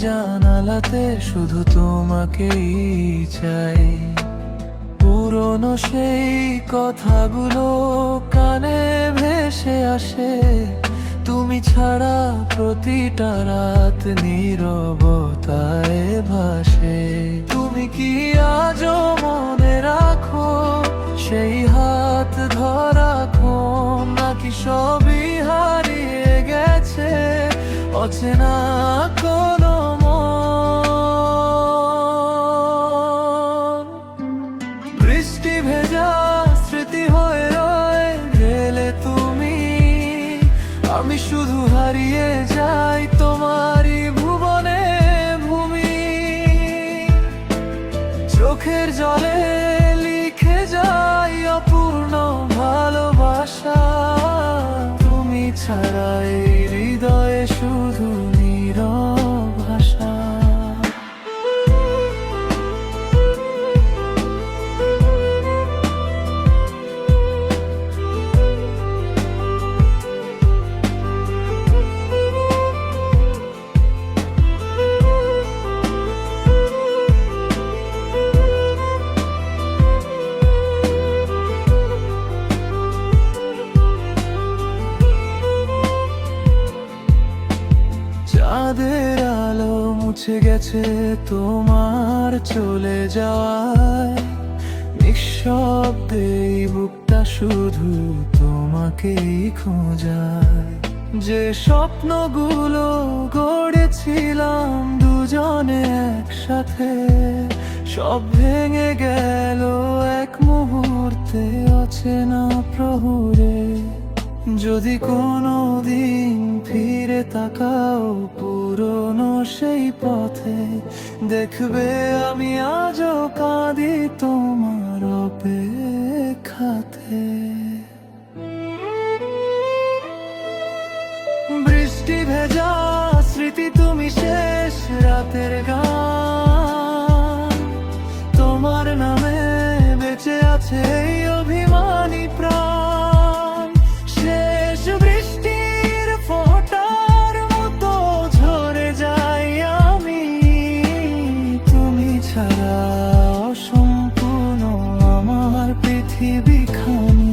জানালাতে শুধু তোমাকেই চাই। পুরনো সেই কথাগুলো কানে ভেসে আসে, তুমি ছাড়া প্রতিটা রাত নীরবতায় ভাসে। তুমি কি আজও মনে রাখো সেই হাত ধরা ক্ষণ, নাকি সবই হারিয়ে গেছে অচেনা কোনো মন? বৃষ্টি ভেজা স্মৃতি হয়ে রয়ে গেলে তুমি, আমি শুধু হারিয়ে যাই তোমারই ভুবনে ভূমি। চোখের জলে লিখে যাই অপূর্ণ ভালোবাসা, তুমি ছাড়া এই হৃদয়ে শুধু নীরব ভাষা। চাঁদের আলো মুছে গেছে তোমার চলে যাওয়ায়, নিঃশব্দে এই বুকটা শুধু তোমাকেই খোঁজায়। যে স্বপ্নগুলো গড়েছিলাম দুজনে একসাথে, সব ভেঙে গেল এক মুহূর্তে অচেনা প্রহরে। যদি কোনো দিন ফিরে তাকাও পুরনো সেই পথে, দেখবে আমি আজও কাঁদি তোমার অপেক্ষাতে। বৃষ্টি ভেজা স্মৃতি তুমি শেষ রাতের গান, তোমার নামে বেঁচে আছে এই অভিমানী প্রাণ। শেষ বৃষ্টির ফোঁটার মতো ঝরে যাই আমি, তুমি ছাড়া অসম্পূর্ণ আমার পৃথিবীখানি।